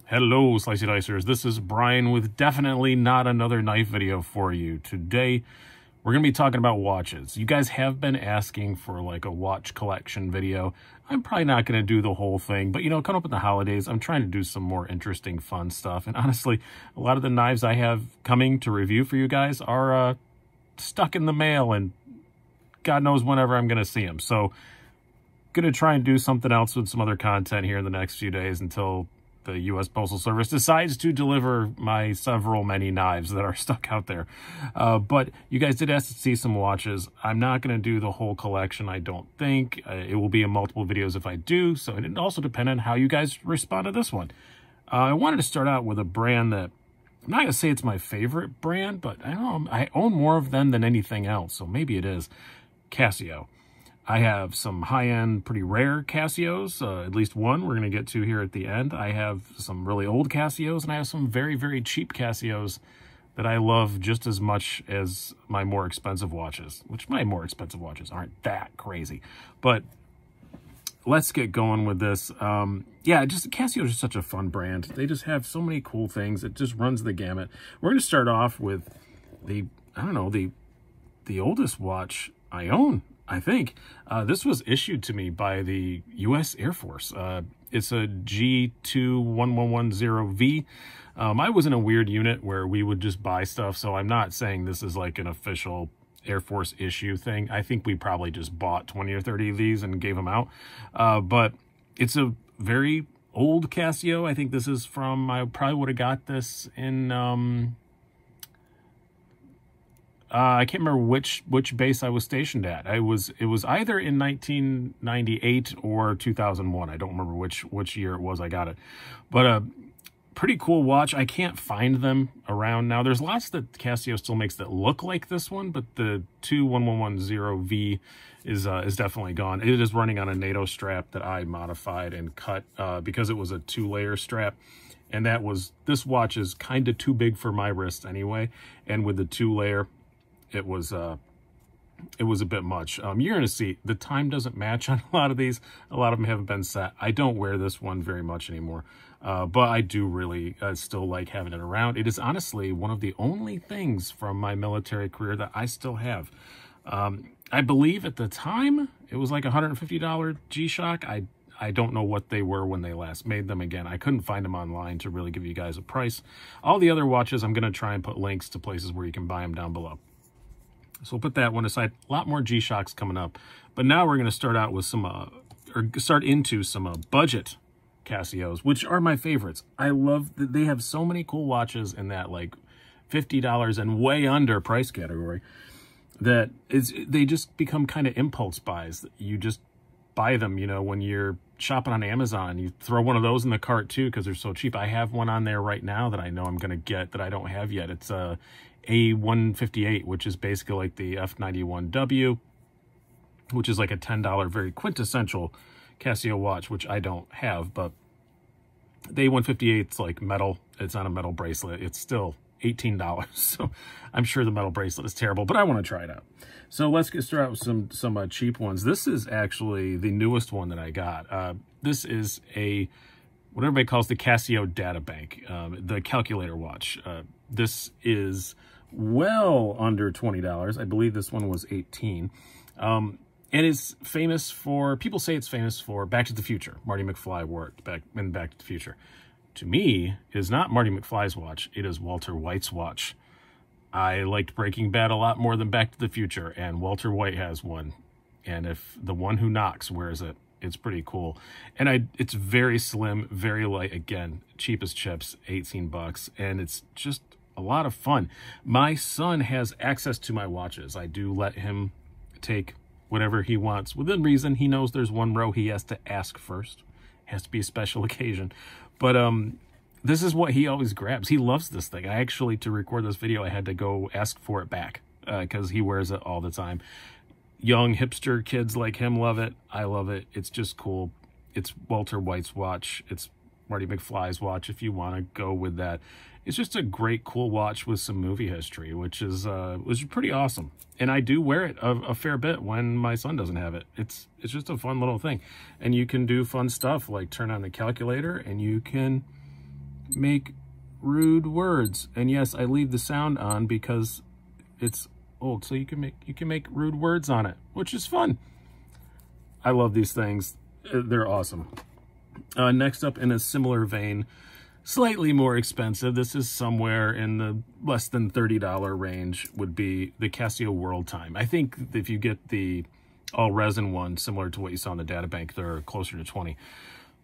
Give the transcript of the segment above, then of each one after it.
Hello, Slicey Dicers. This is Brian with definitely not another knife video for you. Today, we're going to be talking about watches. You guys have been asking for like a watch collection video. I'm probably not going to do the whole thing, but you know, coming up with the holidays, I'm trying to do some more interesting, fun stuff. And honestly, a lot of the knives I have coming to review for you guys are stuck in the mail, and God knows whenever I'm going to see them. So, going to try and do something else with some other content here in the next few days until the U.S. Postal Service decides to deliver my many knives that are stuck out there. But you guys did ask to see some watches. I'm not going to do the whole collection, I don't think. It will be in multiple videos if I do, so it also depends on how you guys respond to this one. I wanted to start out with a brand that, I'm not going to say it's my favorite brand, but I don't know, I own more of them than anything else, so maybe it is. Casio. I have some high-end, pretty rare Casios, at least one we're going to get to here at the end. I have some really old Casios, and I have some very, very cheap Casios that I love just as much as my more expensive watches, which my more expensive watches aren't that crazy. But let's get going with this. Yeah, Casio is just such a fun brand. They just have so many cool things. It just runs the gamut. We're going to start off with the oldest watch I own, I think. This was issued to me by the U.S. Air Force. It's a G21110V. I was in a weird unit where we would just buy stuff, so I'm not saying this is like an official Air Force issue thing. I think we probably just bought 20 or 30 of these and gave them out. But it's a very old Casio. I think this is from, I probably would have got this in... I can't remember which base I was stationed at. It was either in 1998 or 2001. I don't remember which year it was I got it. But a pretty cool watch. I can't find them around now. There's lots that Casio still makes that look like this one, but the 21110V is definitely gone. It is running on a NATO strap that I modified and cut because it was a 2-layer strap. And this watch is kind of too big for my wrist anyway. And with the 2-layer, it was a bit much. You're going to see the time doesn't match on a lot of these. A lot of them haven't been set. I don't wear this one very much anymore, but I do really still like having it around. It is honestly one of the only things from my military career that I still have. I believe at the time it was like $150 G-Shock. I don't know what they were when they last made them. Again, I couldn't find them online to really give you guys a price. All the other watches, I'm going to try and put links to places where you can buy them down below. So we'll put that one aside. A lot more G-Shocks coming up. But now we're going to start out with some, start into some budget Casios, which are my favorites. I love that they have so many cool watches in that like $50 and way under price category that they just become kind of impulse buys. You just buy them, you know, when you're shopping on Amazon. You throw one of those in the cart too because they're so cheap. I have one on there right now that I know I'm going to get that I don't have yet. It's A158, which is basically like the F91W, which is like a $10 very quintessential Casio watch, which I don't have. But the A158 is like metal. It's on a metal bracelet. It's still $18. So I'm sure the metal bracelet is terrible, but I want to try it out. So let's get started with some cheap ones. This is actually the newest one that I got. This is what everybody calls the Casio Data Bank, the calculator watch. This is well under $20. I believe this one was $18. And it's famous for, people say it's famous for Back to the Future. Marty McFly worked in Back to the Future. To me, it is not Marty McFly's watch. It is Walter White's watch. I liked Breaking Bad a lot more than Back to the Future, and Walter White has one. And if the one who knocks wears it, it's pretty cool. And it's very slim, very light. Again, cheap as chips, 18 bucks. And it's just a lot of fun. My son has access to my watches. I do let him take whatever he wants. Within reason, he knows there's one row he has to ask first. It has to be a special occasion. But this is what he always grabs. He loves this thing. I actually, to record this video, I had to go ask for it back because he wears it all the time. Young hipster kids like him love it. I love it. It's just cool. It's Walter White's watch. It's Marty McFly's watch if you want to go with that. It's just a great, cool watch with some movie history, which is was pretty awesome. And I do wear it a fair bit when my son doesn't have it. It's just a fun little thing. And you can do fun stuff like turn on the calculator and you can make rude words. And yes, I leave the sound on because it's old, so you can make rude words on it, which is fun. I love these things. They're awesome. Next up, in a similar vein, slightly more expensive, this is somewhere in the less than $30 range, would be the Casio World Time. I think if you get the all resin one, similar to what you saw in the data bank, they're closer to 20.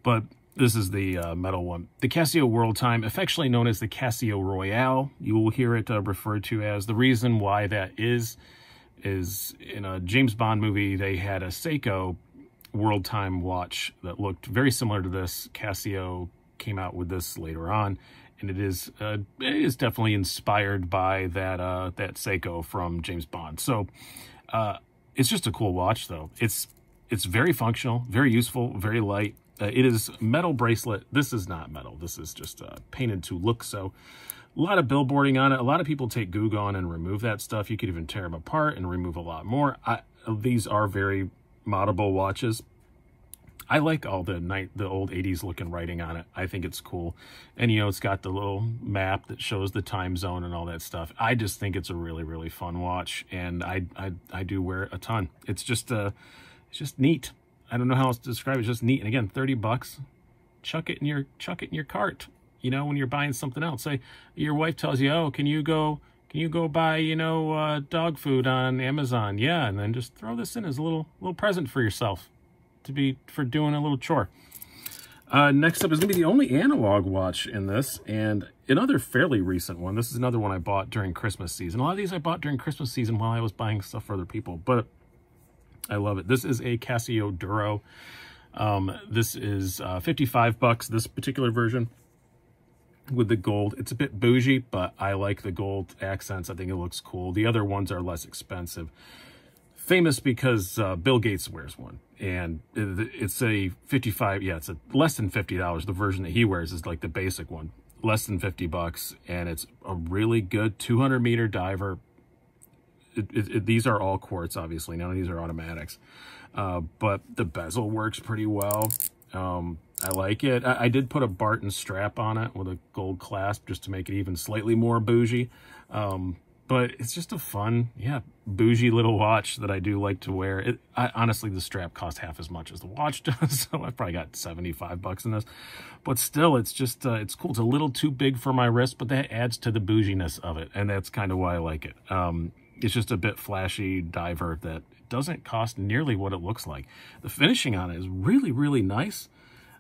But this is the metal one. The Casio World Time, affectionately known as the Casio Royale, you will hear it referred to as. The reason why that is in a James Bond movie, they had a Seiko World Time watch that looked very similar to this. Casio came out with this later on, and it is definitely inspired by that Seiko from James Bond. So it's just a cool watch, though. It's very functional, very useful, very light. It is metal bracelet. This is not metal. This is just painted to look so. A lot of billboarding on it. A lot of people take Goo Gone and remove that stuff. You could even tear them apart and remove a lot more. These are very moddable watches. I like all the old 80s looking writing on it. I think it's cool. And, you know, it's got the little map that shows the time zone and all that stuff. I just think it's a really, really fun watch, and I do wear it a ton. It's just neat. I don't know how else to describe it. It's just neat. And again, $30. Chuck it in your cart. You know, when you're buying something else, say your wife tells you, "Oh, can you go buy, you know, dog food on Amazon?" Yeah, and then just throw this in as a little present for yourself, for doing a little chore. Next up is gonna be the only analog watch in this, and another fairly recent one. This is another one I bought during Christmas season. A lot of these I bought during Christmas season while I was buying stuff for other people, but I love it. This is a Casio Duro. This is $55, this particular version with the gold. It's a bit bougie, but I like the gold accents. I think it looks cool. The other ones are less expensive. Famous because Bill Gates wears one, and it's a 55, yeah, it's a less than $50. The version that he wears is like the basic one, less than $50, and it's a really good 200-meter diver. These are all quartz, obviously. None of these are automatics, but the bezel works pretty well. I like it. I did put a Barton strap on it with a gold clasp just to make it even slightly more bougie. But it's just a fun, yeah, bougie little watch that I do like to wear. Honestly, the strap costs half as much as the watch does, so I probably got $75 in this. But still, it's just, it's cool. It's a little too big for my wrist, but that adds to the bouginess of it, and that's kind of why I like it. It's just a bit flashy diver that doesn't cost nearly what it looks like. The finishing on it is really, really nice.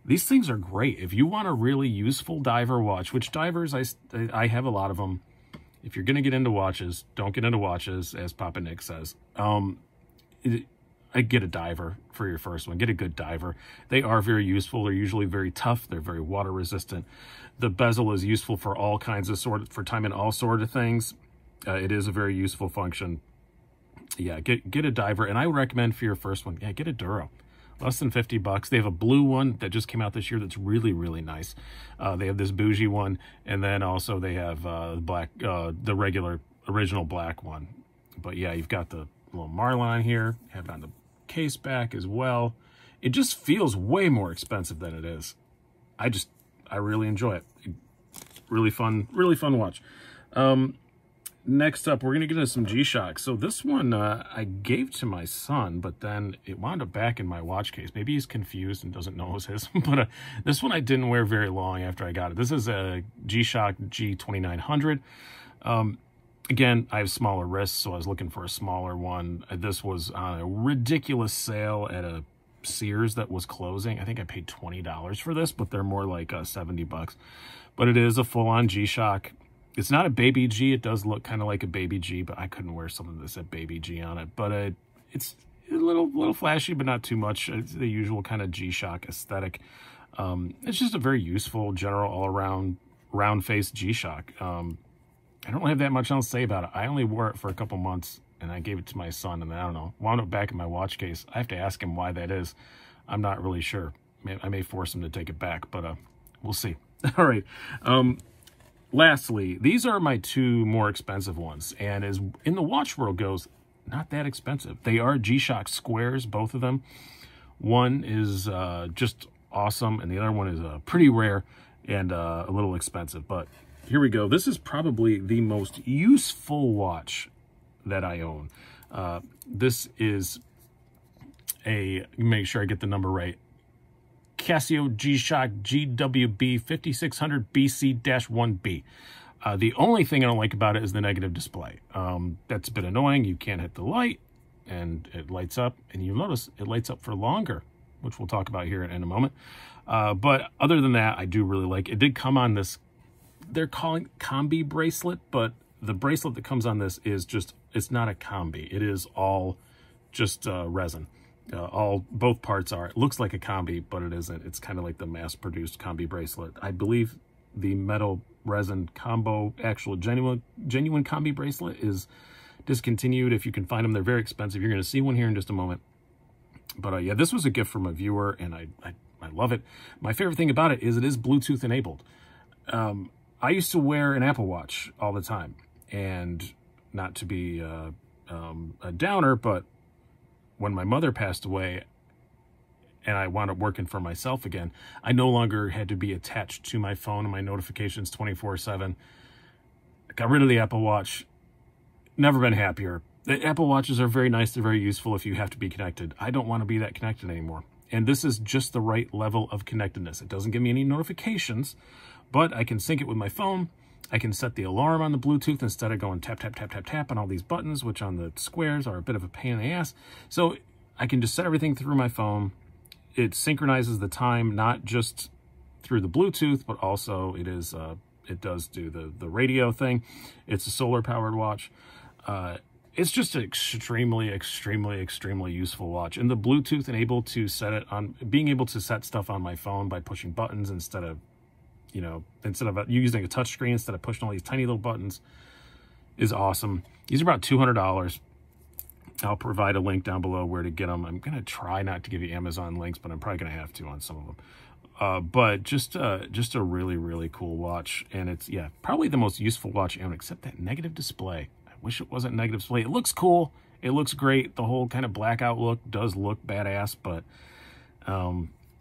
These things are great. If you want a really useful diver watch, which divers, I have a lot of them. If you're going to get into watches, don't get into watches, as Papa Nick says. I get a diver for your first one. Get a good diver. They are very useful. They're usually very tough. They're very water resistant. The bezel is useful for all kinds of for timing all sort of things. It is a very useful function. Yeah, get a diver, and I would recommend for your first one, yeah, get a Duro. Less than $50. They have a blue one that just came out this year that's really, really nice. They have this bougie one, and then also they have the regular original black one. But yeah, you've got the little Marlin here, have it on the case back as well. It just feels way more expensive than it is. I really enjoy it. Really fun watch. Next up, we're going to get into some G-Shock. So this one I gave to my son, but then it wound up back in my watch case. Maybe he's confused and doesn't know it was his. But this one I didn't wear very long after I got it. This is a G-Shock G2900. Again, I have smaller wrists, so I was looking for a smaller one. This was on a ridiculous sale at a Sears that was closing. I think I paid $20 for this, but they're more like $70. But it is a full-on G-Shock. It's not a baby G. It does look kind of like a baby G, but I couldn't wear something that said baby G on it. But it's a little flashy, but not too much. It's the usual kind of G-Shock aesthetic. It's just a very useful, general, all-around, round-faced G-Shock. I don't have that much else to say about it. I only wore it for a couple months, and I gave it to my son, and I don't know, wound up back in my watch case. I have to ask him why that is. I'm not really sure. I may force him to take it back, but we'll see. All right. Lastly, these are my two more expensive ones, and as in the watch world goes, not that expensive. They are G-Shock squares, both of them. One is just awesome, and the other one is pretty rare. and a little expensive. But here we go. This is probably the most useful watch that I own. This is make sure I get the number right, Casio G-Shock GWB 5600 BC-1B. The only thing I don't like about it is the negative display. That's a bit annoying. You can't hit the light, and it lights up, and you'll notice it lights up for longer, which we'll talk about here in a moment. But other than that, I do really like it. It did come on this, they're calling it combi bracelet, but the bracelet that comes on this is just, it's not a combi. It is all just resin. Both parts are. It looks like a combi, but it isn't. It's kind of like the mass-produced combi bracelet. I believe the metal resin combo, actual genuine combi bracelet is discontinued. If you can find them, they're very expensive. You're going to see one here in just a moment. But yeah, this was a gift from a viewer, and I love it. My favorite thing about it is Bluetooth enabled. I used to wear an Apple Watch all the time, and not to be a downer, but when my mother passed away and I wound up working for myself again, I no longer had to be attached to my phone and my notifications 24/7. I got rid of the Apple Watch. Never been happier. The Apple Watches are very nice. They're very useful if you have to be connected. I don't want to be that connected anymore. And this is just the right level of connectedness. It doesn't give me any notifications, but I can sync it with my phone. I can set the alarm on the Bluetooth instead of going tap, tap, tap, tap, tap on all these buttons, which on the squares are a bit of a pain in the ass. So I can just set everything through my phone. It synchronizes the time, not just through the Bluetooth, but also it does do the radio thing. It's a solar-powered watch. It's just an extremely, extremely, extremely useful watch. And the Bluetooth and being able to set stuff on my phone by pushing buttons instead of using a touch screen instead of pushing all these tiny little buttons is awesome. These are about $200. I'll provide a link down below where to get them. I'm going to try not to give you Amazon links, but I'm probably going to have to on some of them. But just a really, really cool watch. And it's, yeah, probably the most useful watch I own, except that negative display. I wish it wasn't negative display. It looks cool. It looks great. The whole kind of blackout look does look badass, but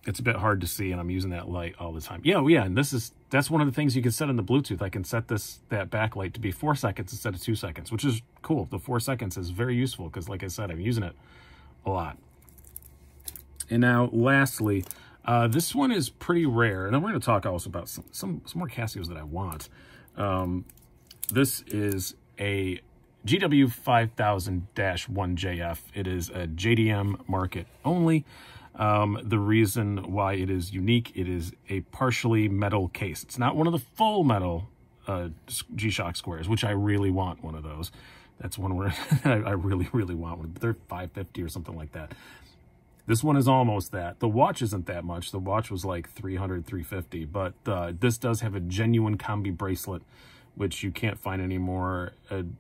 it's a bit hard to see, and I'm using that light all the time. Yeah, and that's one of the things you can set on the Bluetooth. I can set that backlight to be 4 seconds instead of 2 seconds, which is cool. The 4 seconds is very useful because, like I said, I'm using it a lot. And now, lastly, this one is pretty rare, and then we're going to talk also about some more Casios that I want. This is a GW 5000-1JF. It is a JDM market only. The reason why it is unique, it is a partially metal case. It's not one of the full metal G-Shock squares, which I really want one of those. That's one where I really, really want one. But they're $550 or something like that. This one is almost that. The watch isn't that much. The watch was like $300, $350. But this does have a genuine combi bracelet, which you can't find anymore.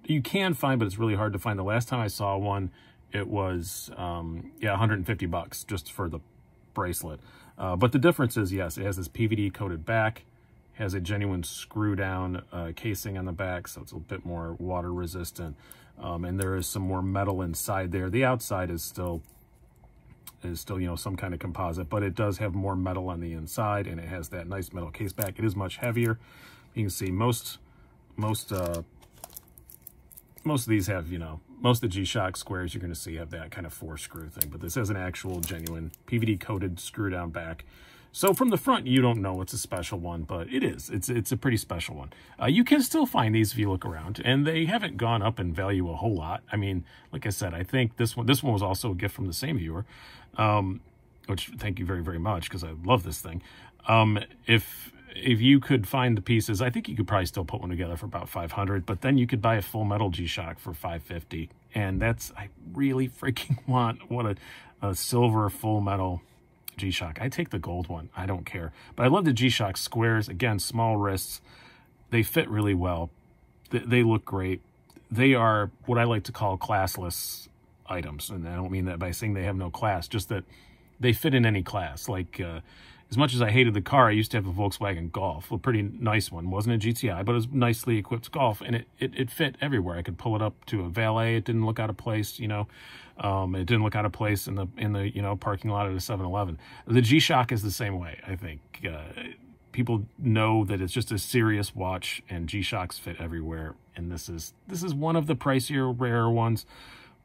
You can find, but it's really hard to find. The last time I saw one, it was, yeah, $150 just for the bracelet. But the difference is, yes, it has this PVD coated back, has a genuine screw down casing on the back, so it's a bit more water resistant. And there is some more metal inside there. The outside is still, some kind of composite, but it does have more metal on the inside, and it has that nice metal case back. It is much heavier. You can see most of these have, most of the G-Shock squares you're going to see have that kind of 4-screw thing, but this has an actual genuine PVD coated screw down back. So from the front, you don't know it's a special one, but it is. It's a pretty special one. You can still find these if you look around, and they haven't gone up in value a whole lot. I mean, like I said, I think this one was also a gift from the same viewer, which thank you very, very much, because I love this thing. If you could find the pieces, I think you could probably still put one together for about $500, but then you could buy a full metal G-Shock for $550, and I really freaking want a silver full metal G-Shock. I take the gold one. I don't care. But I love the G-Shock squares. Again, small wrists. They fit really well. They look great. They are what I like to call classless items, and I don't mean that by saying they have no class, just that they fit in any class. Like, as much as I hated the car, I used to have a Volkswagen Golf, a pretty nice one. It wasn't a GTI, but it was a nicely equipped Golf, and it fit everywhere. I could pull it up to a valet. It didn't look out of place, It didn't look out of place in the parking lot at a 7-Eleven. The G-Shock is the same way, I think. People know that it's just a serious watch, and G-Shocks fit everywhere. And this is one of the pricier, rarer ones.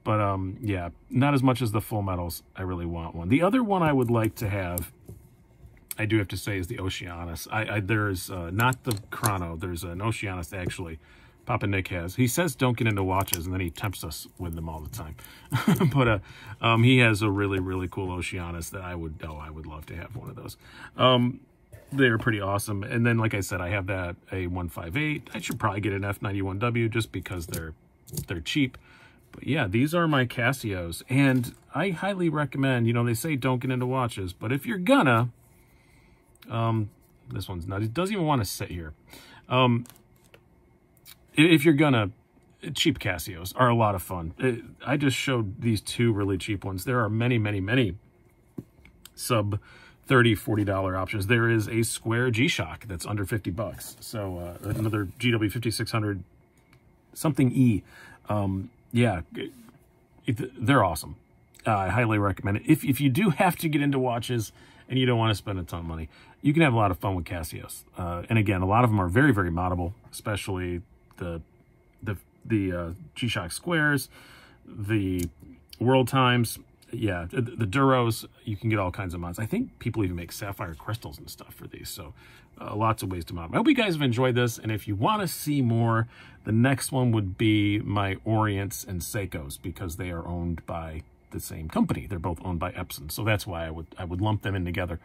But yeah, not as much as the Full Metals. I really want one. The other one I would like to have, I do have to say, is the Oceanus. There's not the Chrono. There's an Oceanus actually. Papa Nick has. He says don't get into watches, and then he tempts us with them all the time. But he has a really, really cool Oceanus that I would love to have one of those. They're pretty awesome. And then, like I said, I have that A158. I should probably get an F91W just because they're cheap. But yeah, these are my Casios, and I highly recommend, you know, they say don't get into watches, but if you're gonna, this one's not, it doesn't even want to sit here. If you're gonna, cheap Casios are a lot of fun. I just showed these two really cheap ones. There are many, many, many sub $30, $40 options. There is a square G-Shock that's under 50 bucks. So another GW 5600 something E. Yeah, they're awesome. I highly recommend it. If you do have to get into watches and you don't want to spend a ton of money, you can have a lot of fun with Casios. And again, a lot of them are very, very moddable, especially the G-Shock squares, the World Times. Yeah, the Duros, you can get all kinds of mods. I think people even make sapphire crystals and stuff for these, so lots of ways to mod them. I hope you guys have enjoyed this, and if you want to see more, the next one would be my Orients and Seikos, because they are owned by the same company. They're both owned by Epson, so that's why I would lump them in together,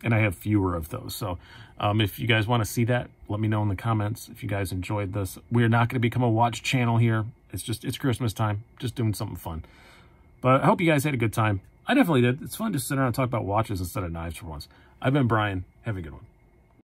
and I have fewer of those. So if you guys want to see that, let me know in the comments. If you guys enjoyed this, we're not going to become a watch channel here. It's Christmas time, just doing something fun. But I hope you guys had a good time. I definitely did. It's fun to sit around and talk about watches instead of knives for once. I've been Brian. Have a good one.